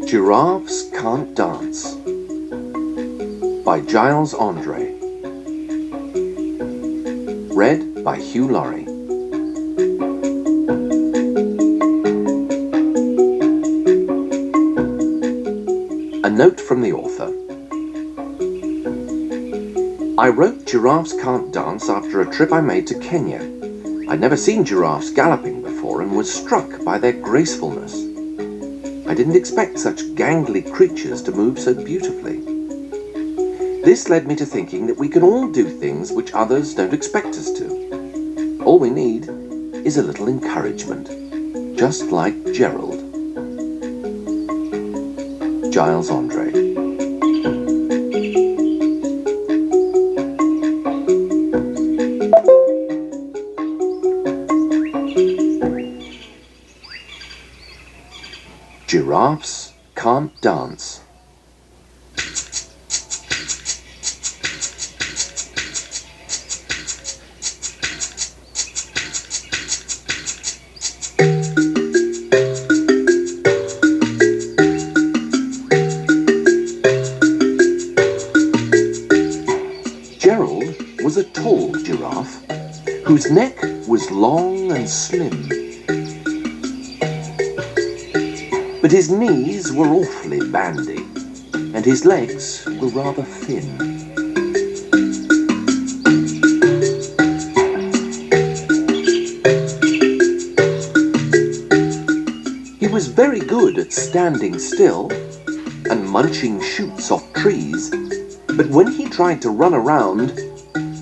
Giraffes Can't Dance by Giles Andre. Read by Hugh, Laurie. A note from the author. I wrote Giraffes Can't Dance after a trip I made to Kenya. I'd never seen giraffes galloping before and was struck by their gracefulness. I didn't expect such gangly creatures to move so beautifully. This led me to thinking that we can all do things which others don't expect us to. All we need is a little encouragement, just like Gerald. Giles Andre. Giraffes Can't Dance. Gerald was a tall giraffe whose neck was long and slim. But his knees were awfully bandy, and his legs were rather thin. He was very good at standing still and munching shoots off trees, but when he tried to run around,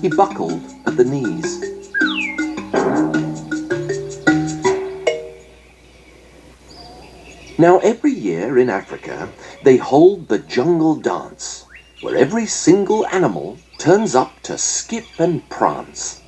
he buckled at the knees. Now, every year in Africa, they hold the jungle dance, where every single animal turns up to skip and prance.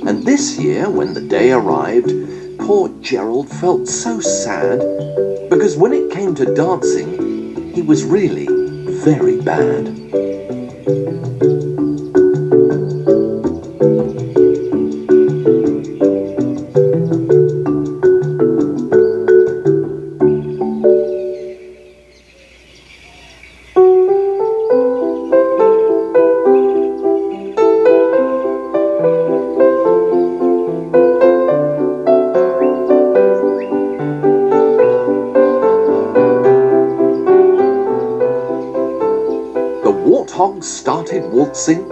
And this year, when the day arrived, poor Gerald felt so sad, because when it came to dancing, he was really very bad. Warthog started waltzing,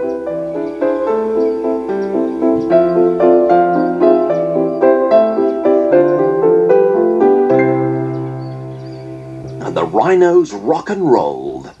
and the rhinos rock and rolled.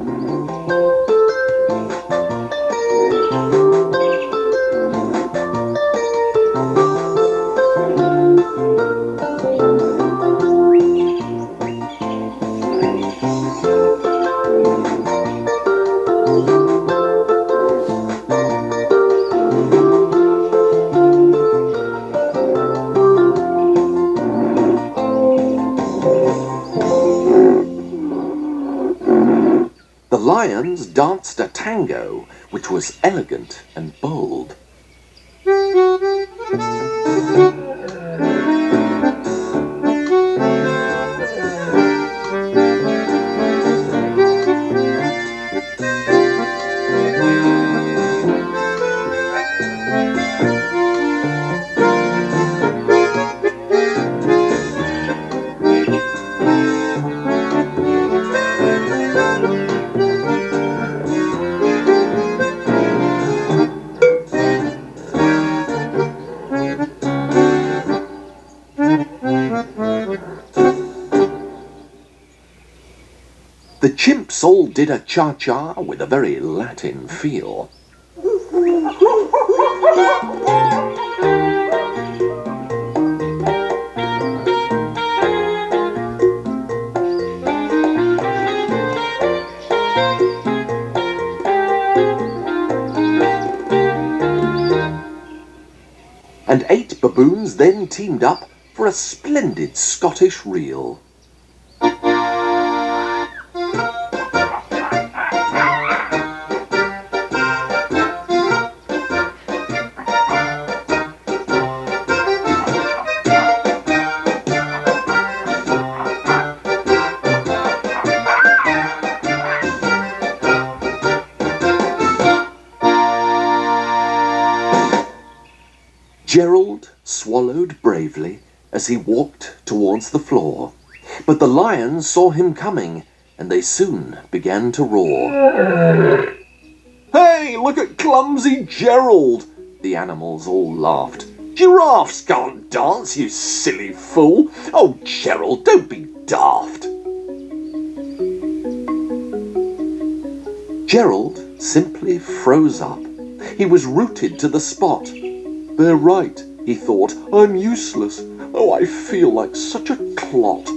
The lions danced a tango, which was elegant and bold. The chimps all did a cha-cha with a very Latin feel. and 8 baboons then teamed up for a splendid Scottish reel. Gerald swallowed bravely as he walked towards the floor, but the lions saw him coming, and they soon began to roar. "Hey, look at clumsy Gerald!" The animals all laughed. "Giraffes can't dance, you silly fool! Oh, Gerald, don't be daft!" Gerald simply froze up. He was rooted to the spot. "They're right," he thought. "I'm useless. Oh, I feel like such a clot."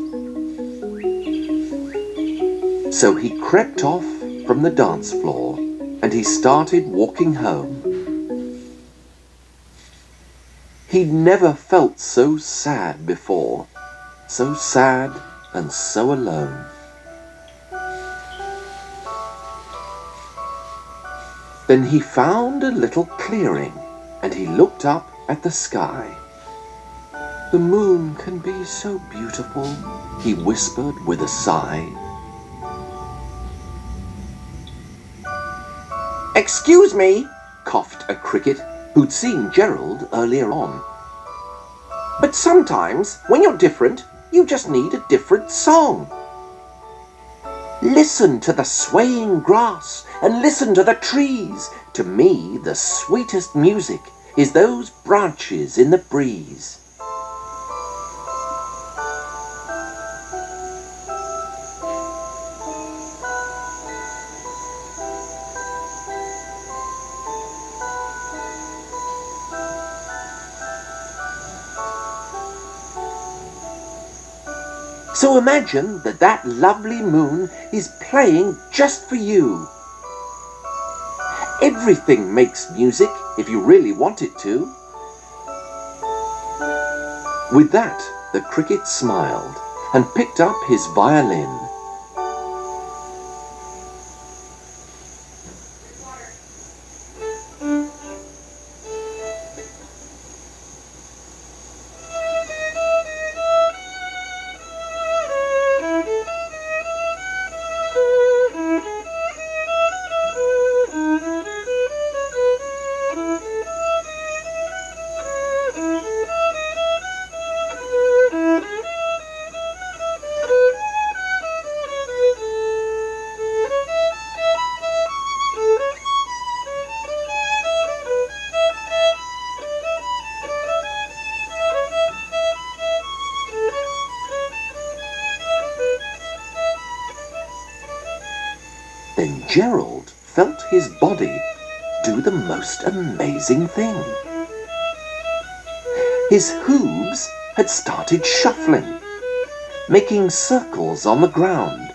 So he crept off from the dance floor and he started walking home. He'd never felt so sad before, so sad and so alone. Then he found a little clearing and he looked up at the sky. "The moon can be so beautiful," he whispered with a sigh. "Excuse me," coughed a cricket who'd seen Gerald earlier on. "But sometimes, when you're different, you just need a different song. Listen to the swaying grass and listen to the trees. To me, the sweetest music is those branches in the breeze." So imagine that lovely moon is playing just for you. Everything makes music if you really want it to. With that, the cricket smiled and picked up his violin. Then Gerald felt his body do the most amazing thing. His hooves had started shuffling, making circles on the ground.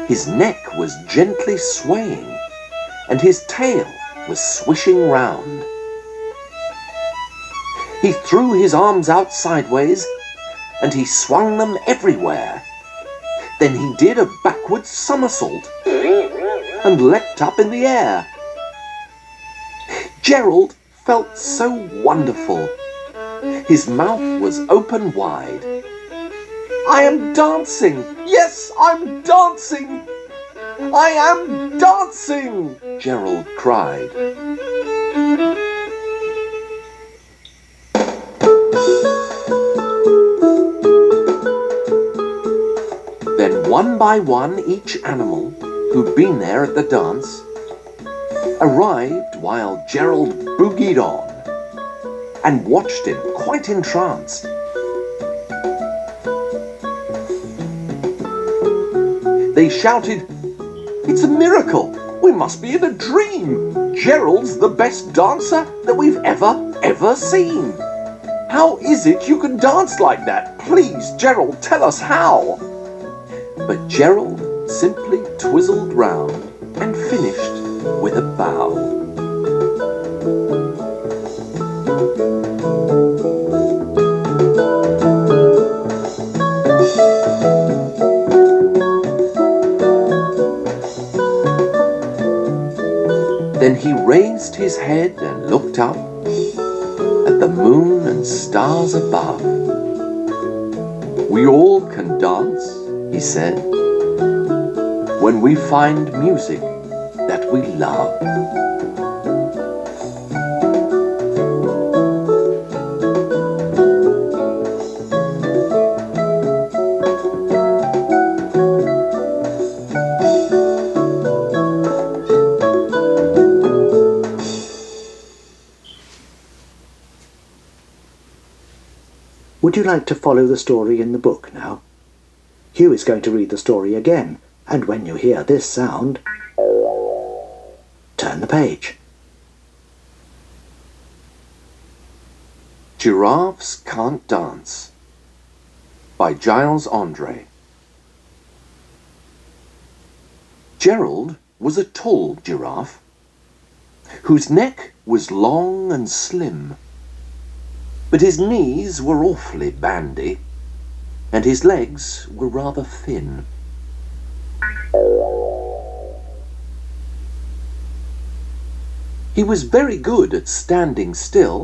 His neck was gently swaying, and his tail was swishing round. He threw his arms out sideways, and he swung them everywhere. Then he did a backward somersault and leapt up in the air. Gerald felt so wonderful. His mouth was open wide. "I am dancing! Yes, I'm dancing! I am dancing!" Gerald cried. Then one by one each animal who'd been there at the dance arrived while Gerald boogied on and watched him quite entranced. They shouted, "It's a miracle! We must be in a dream! Gerald's the best dancer that we've ever seen! How is it you can dance like that? Please, Gerald, tell us how!" But Gerald simply twizzled round and finished with a bow. head and looked up at the moon and stars above. "We all can dance," he said, "when we find music that we love." Would you like to follow the story in the book now? Hugh is going to read the story again, and when you hear this sound, turn the page. Giraffes Can't Dance by Giles Andre. Gerald was a tall giraffe whose neck was long and slim, but his knees were awfully bandy, and his legs were rather thin. He was very good at standing still